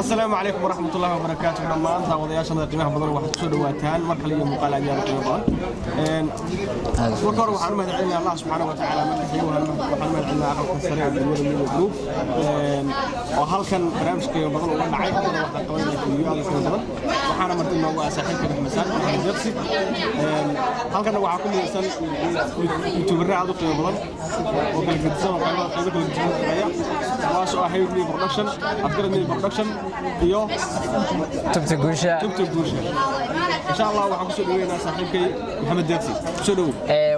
السلام عليكم ورحمة الله وبركاته. لما أنت وضياشنا قيمة بدر واحد سود واتان مرحلة مقالة جال قيمة. وكروا عن ما دعينا الله سبحانه وتعالى من حيوه وحنا عندنا أخذ السريع بالجود من الجروب. وهل كان برامج قيمة بدر ولا عيب ولا واحد قوي في اليوم في بدر. وحنا مرتنا وأساحيل كده مساء جبسي. هل كان وعاكم إنسان يتبرع عضو قيمة بدر وكان في السنة قيمة كل الجمهورية. واسو أحيو لي برودكشن أفكر إني برودكشن iyo tubta guusha إن شاء الله waxaan ku soo dhaweynaa saaxiibkay Maxamed Deeqsi soo dhaw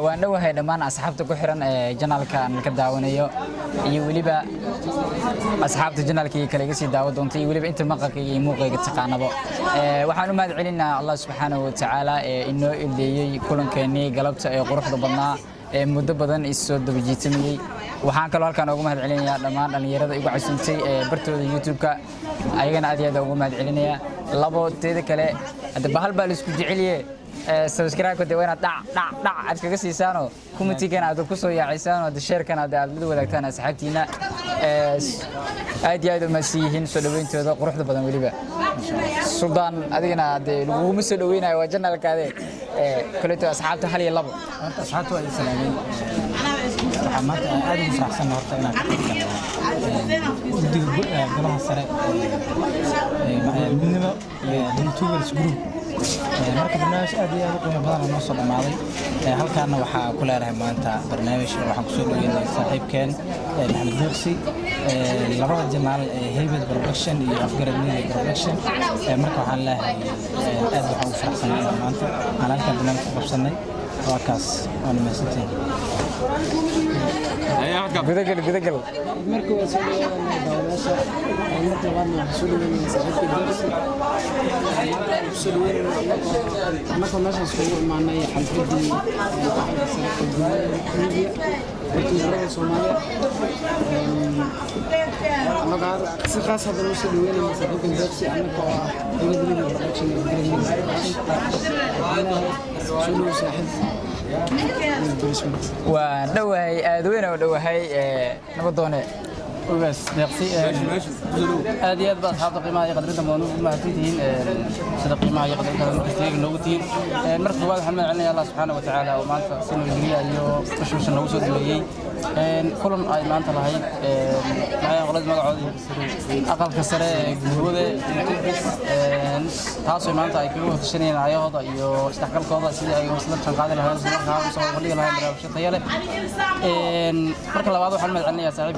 waan dhawahay dhamaan asxaabta ku xiran janaalka aan ka daawanayo iyo waliba asxaabta janaalka kale iga sii daawo doonta iyo waliba inta maqalka iyo muuqayga taqaanabo waxaan u mahad celinaa Allah subhanahu wa ta'ala inoo ileeyay kulankeenii galabta ee quruxda badnaa muddo badan isoo daba jiitamay waxaan kaloo halkaan ugu mahad celinayaa dhamaan dhalinyarada igu casuntay bartooda YouTube-ka ayagana aad iyo aad ugu mahad celinayaa labo teeda kale hadda bahal baa la isku jeceliye subscribe ka deewana dhac aad kaga siisaano comment-kana aad ku soo yaacisaano aad share-kana aad la wadaagtaan asxaabtiina aad iyo aad u maasiihin soo dhaweyntooda quruxda badan waliba Sudan adigana aad lagu soo dhaweynayo waa janaalkaade kaleeto asxaabta hal iyo labo asxaabtu ay salaameen waxaan aad ugu faraxsan horta inaan guddiga golaha sare midnimo iyo youtubers group marka barnaamij aad iyo aad u qiimo badan oo soo dhamaaday halkaana waxaa ku leeyahay maanta barnaamij waxaan ku soo dhaweynay saaxiibkeen Maxamed Deeqsi labada janaal Haybad Production iyo Afgarad Media Production marka waxaan leeyahay aad waxaan ugu faraxsanahay maanta aan halkan barnaamij ku qabsanay وكاس أنا ما سنتين. قدقل. مركو سوري دولاشة مركو غادي سوري من سعيد الدرسي. سوري مركو ماشي سوري معنا يحفظي واحد سنة الجمهورية وتجربة الصومالية. أنا قاعد خاص هذا المسؤول وين مسعيد الدرسي أنا كوا يدري بالبرودكشن سوري ساحل. ودوهي أدوينا ودوهي نبضونه وبس دقسي هذه أدبا أصحاب قيمة يقدرون تمانو ما تنتين صدق قيمة يقدرون كثير نوتين مركز واحد حمل علينا الله سبحانه وتعالى وما أنت سنو الجميع يو مش نوصل إليه كلهم أي ما أنت لهاي معي غلط ما قاعد أقل كسرة جهوده تاسو ما أنت أكيد تشترين عليه هذا يو استحقاق هذا سيد أيه وصلت شن قادر هذا سيد هذا سوى ولي لها برابش طيالة مركز لبعضه حمل علينا سعيد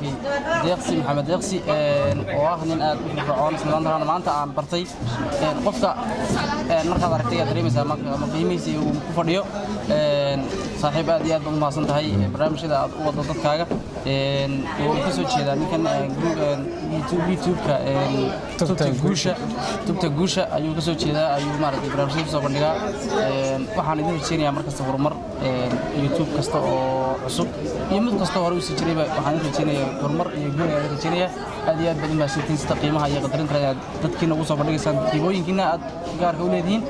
Deeqsi Maxamed Deeqsi waaxnin aad u fircoon isla markaana maanta aan bartay qofka markaad aragtay dareemaysaa ma qiimihiisa uu ku fadhiyo saaxiib aad iyo aad u maasan tahay barnaamijyada aad u wado dadkaaga oo ka soo jeeda ninkan YouTube-ka tubta guusha ayuu ka soo jeedaa ayuu maaragtay barnaamijyada soo bandhigaa waxaan idin rajeynayaa markasta horumar YouTube kasta oo cusub iyo mid kasta hore u sii jirayba waxaan idin rajeynayaa horumar iyo guul ayaan rajeynayaa aad iyo aad badan baa sintiin sida qiimaha iyo qadarinta aad dadkiina ugu soo bandhigaysaan qiimooyinkiina aad gaarka u leedihiin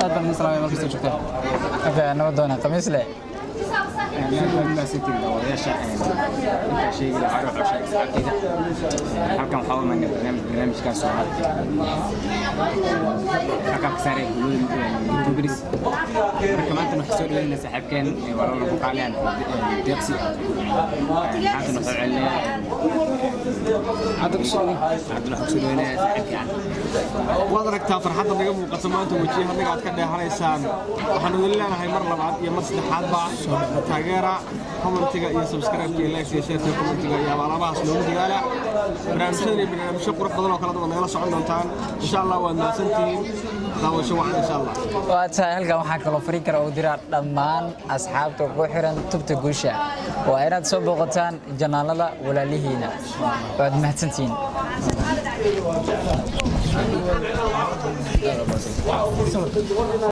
aad baan idin salaamay markasta joogtaan هذا نبضونه قميص له ما سنتين دولاشة أنت شيء عارف شيء كذا حكم حاول من برنامج كان سؤال حكم ساري يقولون يوتيوبرز كمان تنحسوا لنا سحب كان والله بقى علينا ديقسي عاد نحصل عليه عاد نحصل لنا سحب كان وضرك تافر حتى نجيب مقسمات وجهها نقعد كده حريسان وحنا لله هاي مرة بعد يا مصلحة بعض تاجرة كومنتيجا يا سبسكرايب يا لايك يا شير كومنتيجا يا والله سلوم ديالا برنامج قرح بدل وكلا دون نقلا سعود نتان إن شاء الله وأنا سنتين داو شو واحد إن شاء الله وأتسهل كم حكى لفريق أودير دمان أصحاب تقوحرن تبت جوشة وأنا تصب قطان جنالا ولا لهينا بعد ما سنتين